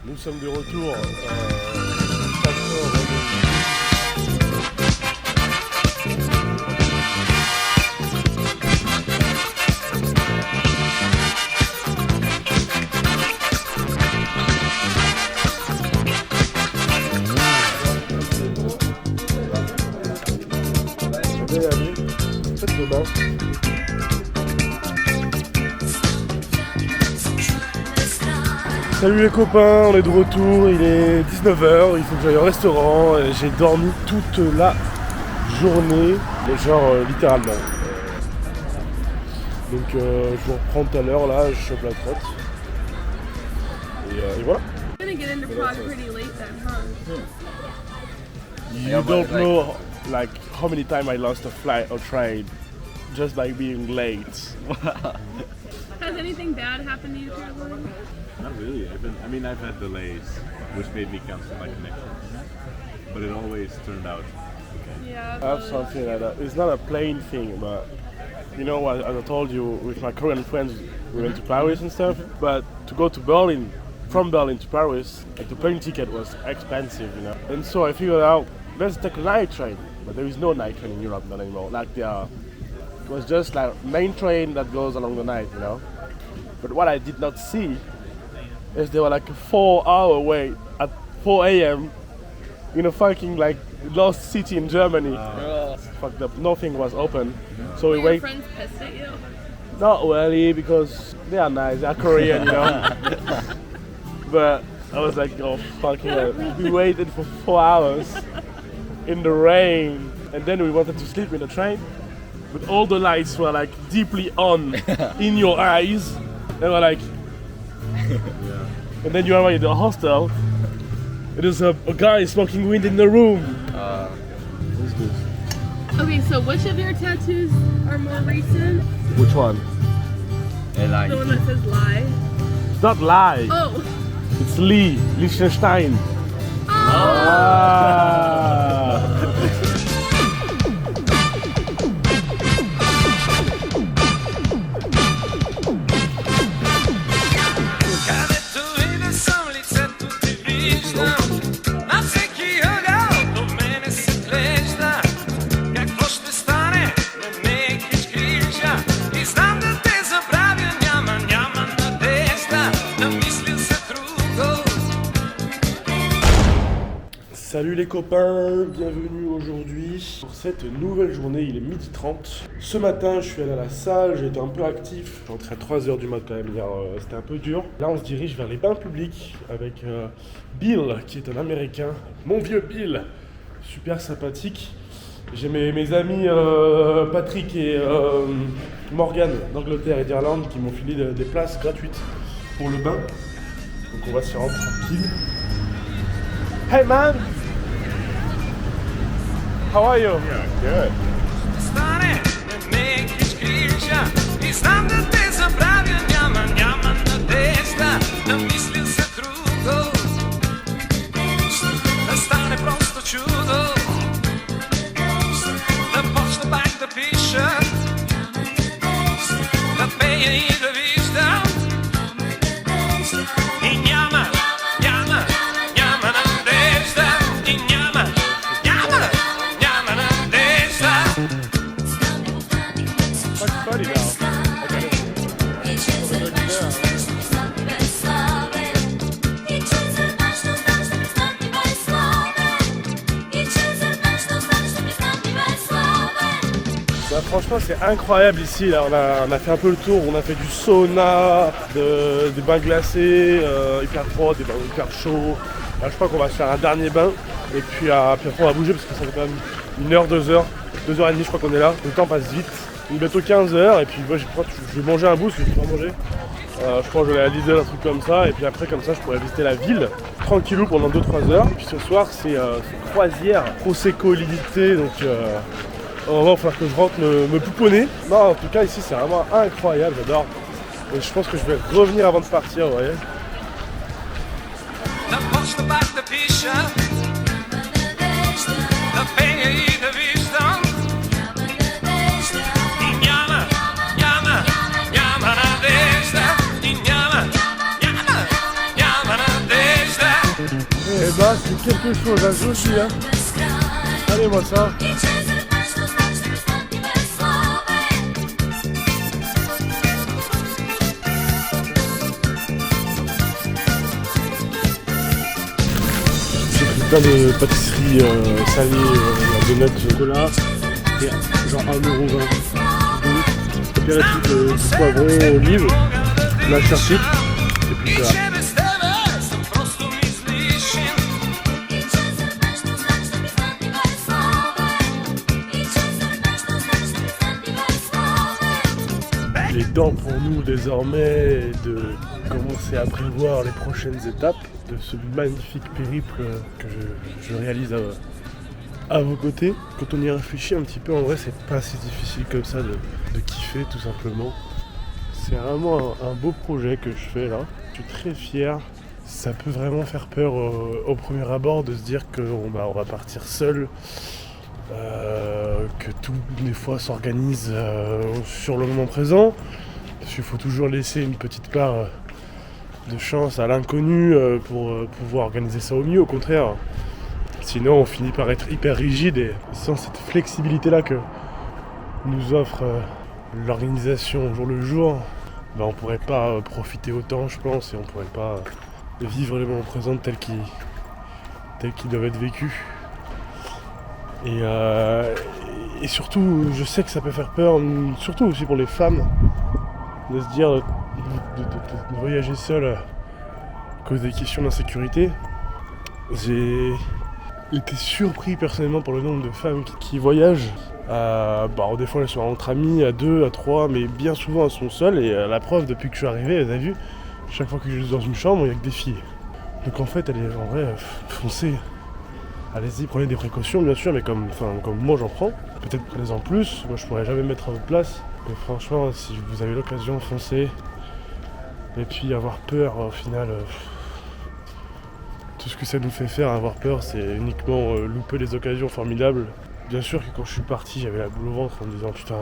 Nous sommes de retour. 4 heures de... Je vais y aller. Peut-être demain. Salut les copains, on est de retour, il est 19h, il faut que j'aille au restaurant, j'ai dormi toute la journée, genre littéralement. Donc je vous reprends tout à l'heure, là, je chope la trotte. Et voilà. You're gonna get into Prague pretty late then, huh? You don't know like how many times I lost a flight or train just by being late. Has anything bad happened to you traveling? Not really. I've had delays, which made me cancel my connection. But it always turned out okay. Yeah. I have something like that. It's not a plane thing, but you know, as I told you, with my Korean friends, we went to Paris and stuff. But to go to Berlin, from Berlin to Paris, like the plane ticket was expensive, you know. And so I figured out, let's take a night train. But there is no night train in Europe not anymore. Like it was just like main train that goes along the night, you know. But what I did not see is there were like a 4-hour wait at 4 a.m. in a fucking like lost city in Germany. Fucked up, nothing was open. So we Were your wait. friends pissed at you? Not really, because they are nice, they are Korean, you know. But I was like, oh fucking hell. We waited for 4 hours in the rain, and then we wanted to sleep in the train, but all the lights were like deeply on in your eyes. They were like, and then you arrive at the hostel. There's a guy smoking weed in the room. What's this? Okay, so which of your tattoos are more recent? Which one? The one that says lie. It's not lie. Oh. It's Lee Liechtenstein. Salut les copains, bienvenue aujourd'hui pour cette nouvelle journée, il est 12h30. Ce matin je suis allé à la salle, j'ai été un peu actif, je suis rentré à 3h du matin quand même hier, c'était un peu dur. Là on se dirige vers les bains publics avec Bill qui est un américain, mon vieux Bill, super sympathique. J'ai mes amis Patrick et Morgan d'Angleterre et d'Irlande qui m'ont filé des places gratuites pour le bain. Donc on va s'y rendre tranquille. Hey man! How are you? Yeah, good. Franchement c'est incroyable ici, là. On a fait un peu le tour, on a fait du sauna, des bains glacés, hyper froids, des bains hyper chauds. Là, je crois qu'on va se faire un dernier bain et puis après on va bouger parce que ça fait quand même 1 heure, 2 heures, 2h30 je crois qu'on est là. Le temps passe vite, il est bientôt 15h et puis moi je crois que je vais manger un bout parce que je peux pas manger. Je crois que je vais aller à Lidl, un truc comme ça et puis après comme ça je pourrais visiter la ville tranquillou pendant 2-3 heures. Et puis ce soir c'est croisière, Prosecco illimité donc il va falloir que je rentre me pouponner. Non, en tout cas, ici, c'est vraiment incroyable, j'adore. Et je pense que je vais revenir avant de partir, vous voyez. Eh bah c'est quelque chose, hein, je suis hein. Allez moi ça. J'ai pris plein de pâtisseries salées, de nuts, de chocolat, et genre 1,20€. Apéritif de poivron, olive, la charcuterie, et puis ça. Il est temps pour nous désormais de commencer à prévoir les prochaines étapes de ce magnifique périple que je réalise à vos côtés. Quand on y réfléchit un petit peu, en vrai c'est pas si difficile comme ça de kiffer tout simplement. C'est vraiment un beau projet que je fais là. Je suis très fier. Ça peut vraiment faire peur au premier abord de se dire qu'on va partir seul. Que tout des fois s'organise sur le moment présent, parce qu'il faut toujours laisser une petite part de chance à l'inconnu pour pouvoir organiser ça au mieux, au contraire. Sinon on finit par être hyper rigide et sans cette flexibilité là que nous offre l'organisation au jour le jour, on pourrait pas profiter autant je pense, et on pourrait pas vivre les moments présents tels qu'ils doivent être vécus. Et surtout, je sais que ça peut faire peur, surtout aussi pour les femmes, de se dire de voyager seule à cause des questions d'insécurité. J'ai été surpris personnellement par le nombre de femmes qui voyagent. Des fois elles sont entre amis, à 2, à 3, mais bien souvent elles sont seules. Et la preuve, depuis que je suis arrivé, elles ont vu, chaque fois que je suis dans une chambre, il n'y a que des filles. Donc en fait, en vrai, foncez. Allez-y, prenez des précautions bien sûr, mais comme moi j'en prends. Peut-être prenez-en plus, moi je pourrais jamais me mettre à votre place. Mais franchement, si vous avez l'occasion, foncez. Et puis avoir peur, au final, tout ce que ça nous fait faire, avoir peur, c'est uniquement louper les occasions formidables. Bien sûr que quand je suis parti, j'avais la boule au ventre en me disant putain,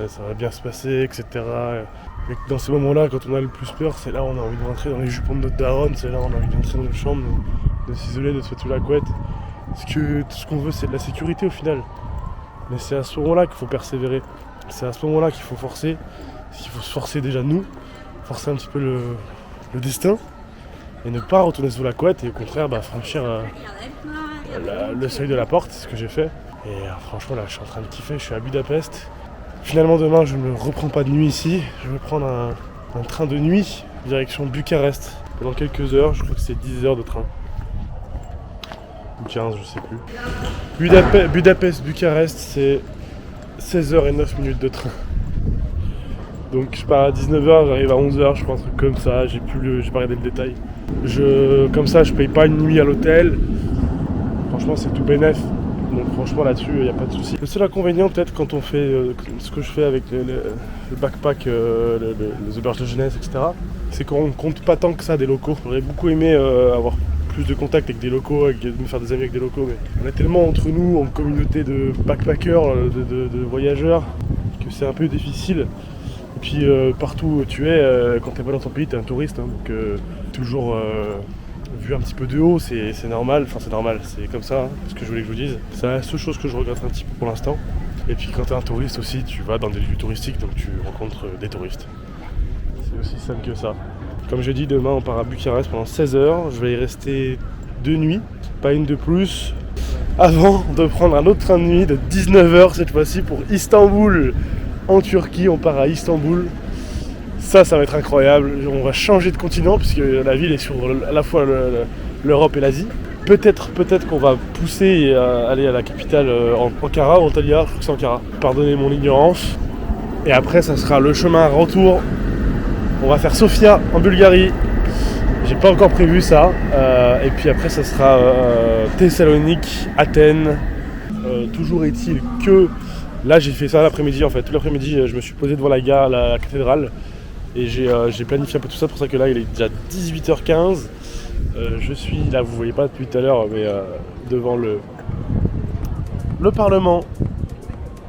ça va bien se passer, etc. Et que dans ces moments-là, quand on a le plus peur, c'est là où on a envie de rentrer dans les jupons de notre daronne, c'est là où on a envie d'entrer dans notre chambre, de s'isoler, de se faire sous la couette. Parce que tout ce qu'on veut, c'est de la sécurité au final. Mais c'est à ce moment-là qu'il faut persévérer. C'est à ce moment-là qu'il faut forcer. Qu'il faut se forcer déjà nous, forcer un petit peu le destin, et ne pas retourner sous la couette, et au contraire franchir le seuil de la porte, c'est ce que j'ai fait. Et franchement là je suis en train de kiffer, je suis à Budapest. Finalement demain je ne reprends pas de nuit ici, je vais prendre un train de nuit direction Bucarest pendant quelques heures, je crois que c'est 10 heures de train. Ou 15, je sais plus. Budapest, Bucarest, c'est 16h09 de train. Donc je pars à 19h, j'arrive à 11h, je crois, un truc comme ça, j'ai pas regardé le détail. Comme ça, je paye pas une nuit à l'hôtel. Franchement, c'est tout bénef. Donc franchement, là-dessus, il n'y a pas de souci. Le seul inconvénient, peut-être, quand on fait ce que je fais avec le backpack, les auberges de jeunesse, etc., c'est qu'on compte pas tant que ça des locaux. J'aurais beaucoup aimé avoir plus de contact avec des locaux, me faire des amis avec des locaux, mais on est tellement entre nous, en communauté de backpackers, de voyageurs, que c'est un peu difficile. Et puis partout où tu es, quand t'es pas dans ton pays, t'es un touriste, hein, donc toujours vu un petit peu de haut, c'est normal, c'est comme ça, ce que je voulais que je vous dise. C'est la seule chose que je regrette un petit peu pour l'instant. Et puis quand t'es un touriste aussi, tu vas dans des lieux touristiques, donc tu rencontres des touristes. C'est aussi simple que ça. Comme j'ai dit, demain on part à Bucarest pendant 16 heures, je vais y rester 2 nuits, pas une de plus, avant de prendre un autre train de nuit de 19 heures cette fois-ci pour Istanbul. En Turquie, on part à Istanbul. Ça va être incroyable. On va changer de continent puisque la ville est sur à la fois l'Europe et l'Asie. Peut-être qu'on va pousser et aller à la capitale Ankara ou Antalya, je crois que c'est Ankara. Pardonnez mon ignorance. Et après, ça sera le chemin retour. On va faire Sofia en Bulgarie. J'ai pas encore prévu ça. Et puis après, ça sera Thessalonique, Athènes. Toujours est-il que là, j'ai fait ça l'après-midi en fait. Tout l'après-midi, je me suis posé devant la cathédrale. Et j'ai planifié un peu tout ça, pour ça que là il est déjà 18h15. Je suis là, vous voyez pas depuis tout à l'heure, mais devant le Parlement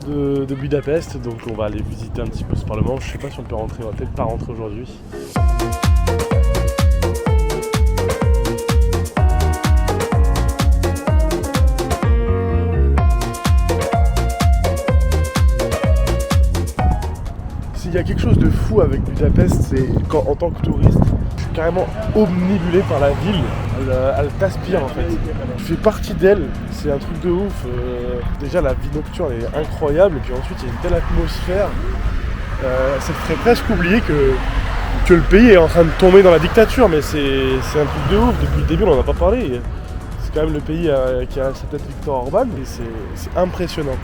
de Budapest. Donc on va aller visiter un petit peu ce Parlement. Je sais pas si on peut rentrer, on va peut-être pas rentrer aujourd'hui. quelque chose de fou avec Budapest, c'est quand en tant que touriste, je suis carrément omnibulé par la ville. Elle t'aspire en fait. Tu fais partie d'elle, c'est un truc de ouf. Déjà la vie nocturne est incroyable et puis ensuite il y a une telle atmosphère. Ça te ferait presque oublier que le pays est en train de tomber dans la dictature, mais c'est un truc de ouf. Depuis le début on n'en a pas parlé. C'est quand même le pays qui a sa tête Viktor Orban et c'est impressionnant.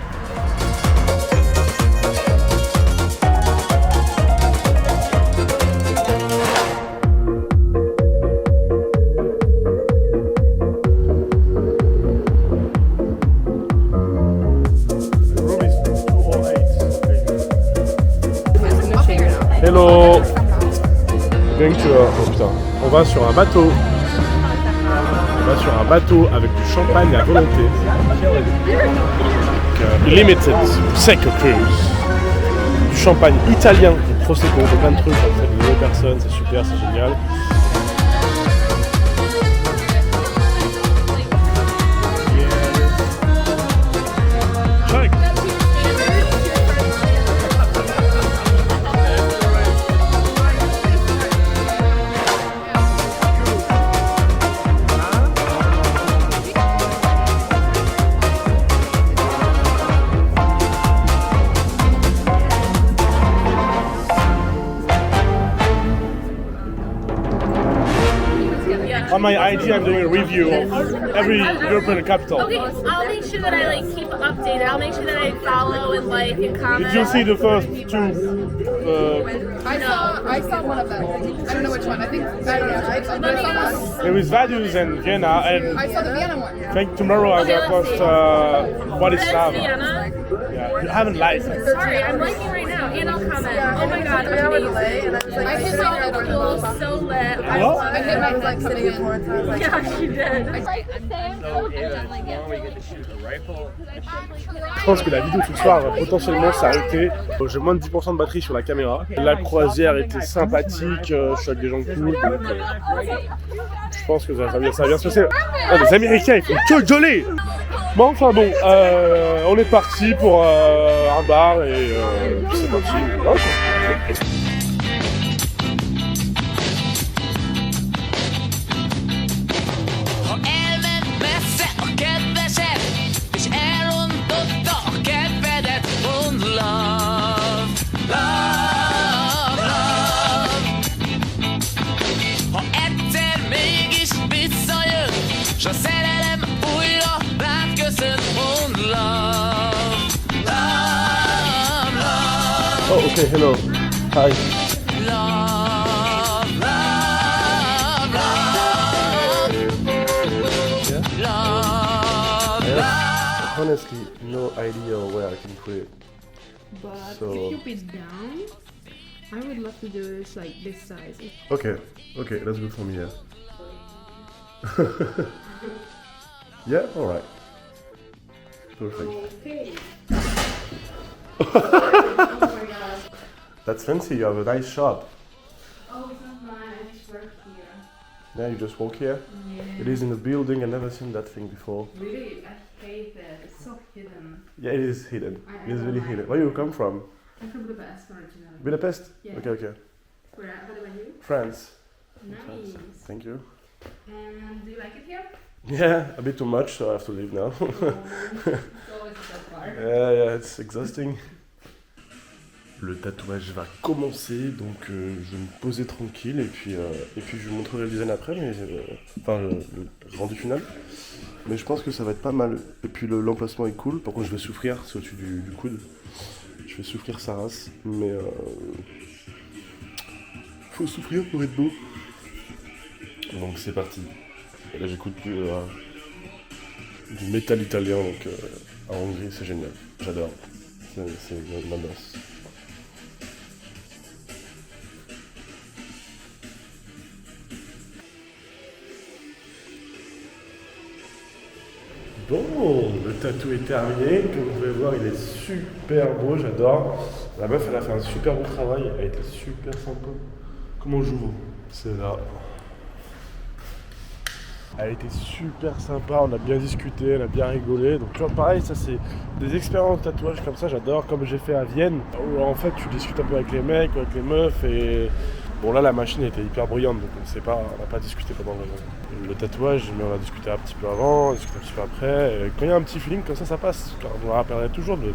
Hello. Oh putain. On va sur un bateau. On va sur un bateau avec du champagne à volonté. Limited Prosecco Cruise. Du champagne italien, du Prosecco, de plein de trucs. En fait, de nouvelles personnes, c'est super, c'est génial. On my IG, I'm doing a review of every European capital. Okay, I'll make sure that I keep updated. I'll make sure that I follow and like and comment. Did you see the first two? I saw one of them. I don't know which one. I don't know. I saw one. There was Vaduz and Vienna, and I saw the Vienna one. I think tomorrow I'm gonna post Bratislava. Vienna. Yeah, you haven't liked it. Sorry, I'm liking right now, and I'll comment. Oh my god, amazing. I hit my head on Cool, so lit. What? I hit my head like sitting in. Yeah, she did. Je pense que la vidéo ce soir va potentiellement s'arrêter. J'ai moins de 10% de batterie sur la caméra. La croisière était sympathique, je suis avec des gens cool. Donc, je pense que ça va bien se passer. Oh, les Américains, ils font que gueuler. Bon, enfin bon, on est parti pour un bar et c'est parti. Okay. Oh, okay, hello. Hi. Yeah? Honestly, no idea where I can put it. But So- if you put down, I would love to do this like this size. Okay, that's good for me, yeah. Yeah, alright. Perfect. Okay. That's fancy, you have a nice shop. Oh, it's not mine. I just work here. Yeah, you just walk here. Yeah. It is in the building, I've never seen that thing before. Really, I hate it. It's so hidden. Yeah, it is hidden. I It is don't really like hidden. it. Where you come from? I'm from Budapest originally. Budapest? Yeah. Okay. What about you? France. Nice. Thank you. And do you like it here? Yeah, a bit too much, so I have to leave now. It's always that far. Yeah, it's exhausting. Le tatouage va commencer, donc je vais me poser tranquille et puis je vous montrerai le design après, mais enfin le rendu final. Mais je pense que ça va être pas mal. Et puis l'emplacement est cool. Par contre, je vais souffrir, c'est au-dessus du coude. Je vais souffrir sa race, mais faut souffrir pour être beau. Donc c'est parti. Et là j'écoute du métal italien, donc en Hongrie c'est génial. J'adore. C'est ma danse. Bon, le tatou est terminé. Comme vous pouvez voir, il est super beau, j'adore. La meuf, elle a fait un super beau travail, elle a été super sympa. Comment j'ouvre? C'est là. Elle était super sympa, on a bien discuté, on a bien rigolé. Donc tu vois, pareil, ça c'est des expériences de tatouage comme ça, j'adore. Comme j'ai fait à Vienne, où en fait tu discutes un peu avec les mecs, avec les meufs. Et bon, là la machine était hyper bruyante, donc on n'a pas discuté pendant le tatouage, mais on a discuté un petit peu avant, on a discuté un petit peu après. Et quand il y a un petit feeling comme ça passe. Car on me rappellerait toujours de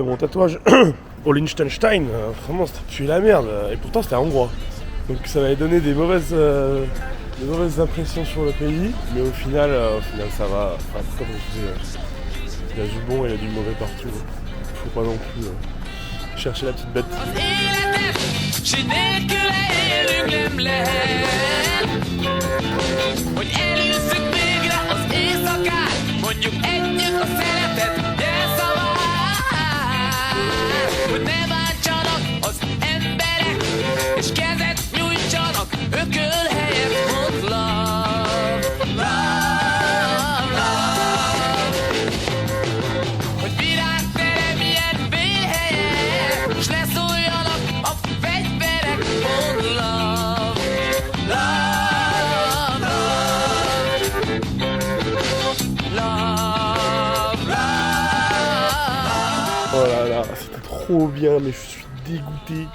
mon tatouage au Liechtenstein. Vraiment, c'était pué la merde. Et pourtant, c'était un hongrois. Donc ça m'avait donné des mauvaises impressions sur le pays, mais au final ça va. Enfin, comme je disais, il y a du bon et il y a du mauvais partout. Faut pas non plus chercher la petite bête. Oh là là, c'était trop bien, mais je suis dégoûté.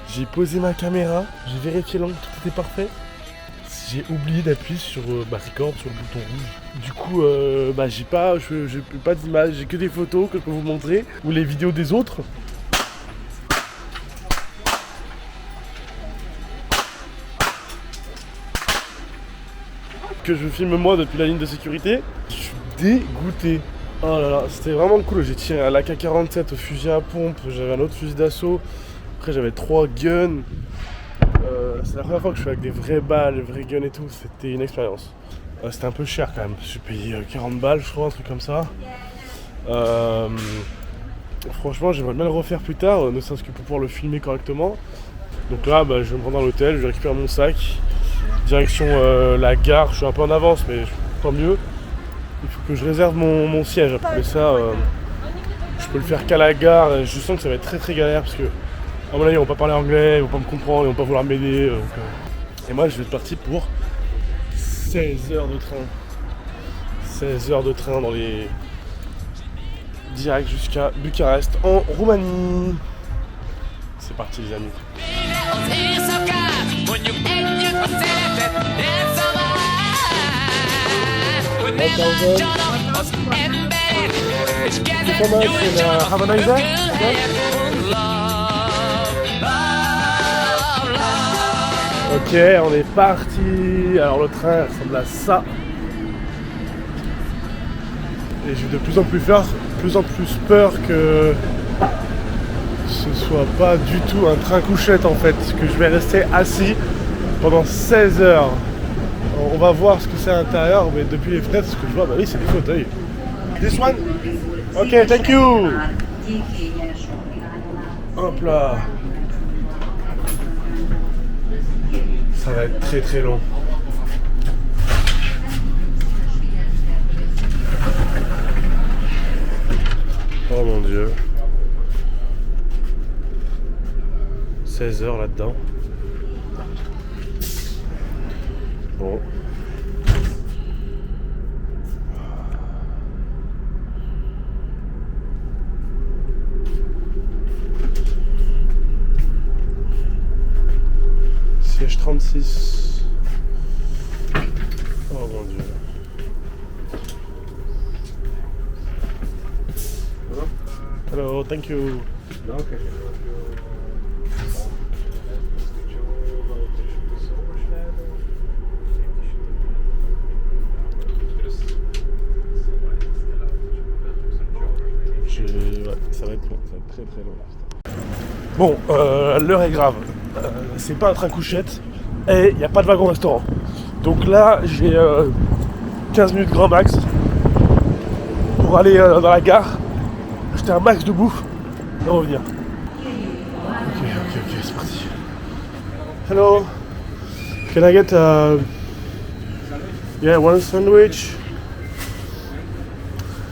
J'ai posé ma caméra, j'ai vérifié l'angle, tout était parfait. J'ai oublié d'appuyer sur record, sur le bouton rouge. Du coup, j'ai pas d'image, j'ai que des photos que je peux vous montrer, ou les vidéos des autres. Que je filme moi depuis la ligne de sécurité. Je suis dégoûté. Oh là là, c'était vraiment cool. J'ai tiré un AK-47 au fusil à pompe, j'avais un autre fusil d'assaut. Après j'avais 3 guns. C'est la première fois que je fais avec des vraies balles, des vrais guns et tout. C'était une expérience. C'était un peu cher quand même. J'ai payé 40 balles, je crois, un truc comme ça. Franchement, j'aimerais bien le refaire plus tard, ne serait-ce que pour pouvoir le filmer correctement. Donc là, je vais me rendre à l'hôtel, je récupère mon sac. Direction la gare, je suis un peu en avance, mais tant mieux. Il faut que je réserve mon siège. Mais ça, je peux le faire qu'à la gare. Je sens que ça va être très très galère parce que, à mon avis, ils vont pas parler anglais, ils vont pas me comprendre, ils vont pas vouloir m'aider. Et moi, je vais être parti pour 16 heures de train. 16 heures de train dans les... direct jusqu'à Bucarest, en Roumanie. C'est parti les amis. Have a nice day. Ok, on est parti. Alors le train ressemble à ça. Et j'ai de plus en plus peur que ce soit pas du tout un train couchette en fait, que je vais rester assis pendant 16 heures. On va voir ce que c'est à l'intérieur, mais depuis les fenêtres, ce que je vois, bah oui, c'est des fauteuils. This one? Ok, thank you! Hop là! Ça va être très très long. Oh mon dieu. 16 heures là-dedans. Bon. Siège 36. Oh mon dieu. Hello, thank you. Okay. Ouais, ça va être long, ça va être très très long. Bon, l'heure est grave. C'est pas un train couchette et il n'y a pas de wagon restaurant. Donc là, j'ai 15 minutes grand max pour aller dans la gare, acheter un max de bouffe et revenir. Ok, c'est parti. Hello, can I get one sandwich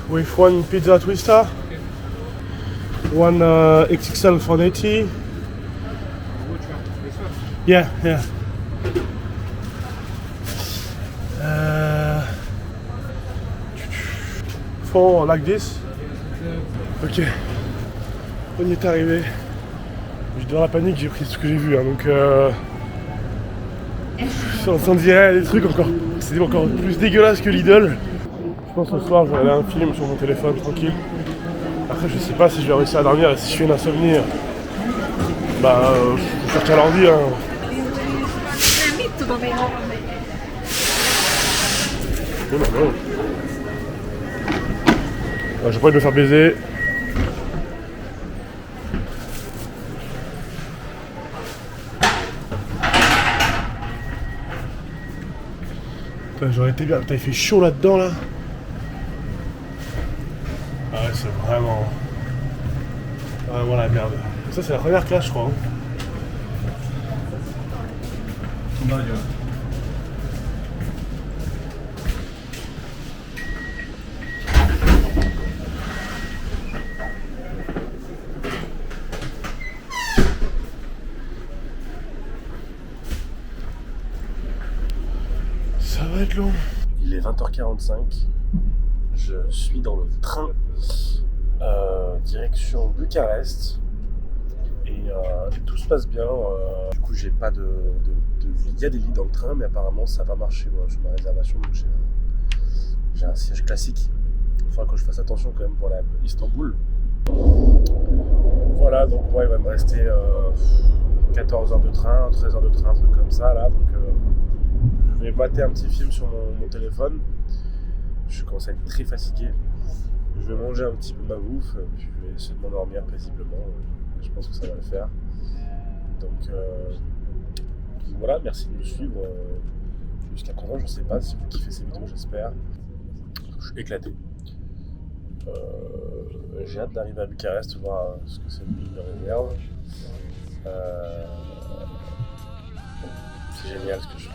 with one pizza twister, one XXL for 80. Yeah. fall like this. Ok. On y est arrivé. Je suis dans la panique, j'ai pris ce que j'ai vu. Hein, donc on dirait des trucs encore. C'est encore plus dégueulasse que Lidl. Je pense que ce soir je vais regarder un film sur mon téléphone tranquille. Après je sais pas si je vais réussir à dormir et si je fais une insomnie. Bah je vais sortir l'ordi. Hein. Non, non, non. J'ai pas envie de me faire baiser. Putain, j'aurais été bien. Putain, il fait chaud là-dedans là. Ah ouais, c'est vraiment la merde. Ça, c'est la première classe, je crois. Hein. Ça va être long. Il est 20h45. Je suis dans le train direction Bucarest. Et tout se passe bien. Du coup, j'ai pas de. Il y a des lits dans le train, mais apparemment ça n'a pas marché. Moi, j'ai ma réservation, donc j'ai un siège classique. Il faudra que je fasse attention quand même pour la Istanbul. Voilà, donc moi il va me rester 14 heures de train, 13 heures de train, un truc comme ça là. Donc je vais mater un petit film sur mon téléphone. Je commence à être très fatigué. Je vais manger un petit peu ma bouffe, puis je vais essayer de m'endormir paisiblement. Je pense que ça va le faire. Donc voilà, merci de me suivre jusqu'à présent. Je sais pas si vous kiffez ces vidéos, j'espère. Je suis éclaté. J'ai hâte d'arriver à Bucarest, voir ce que cette ville me réserve. C'est génial ce que je fais.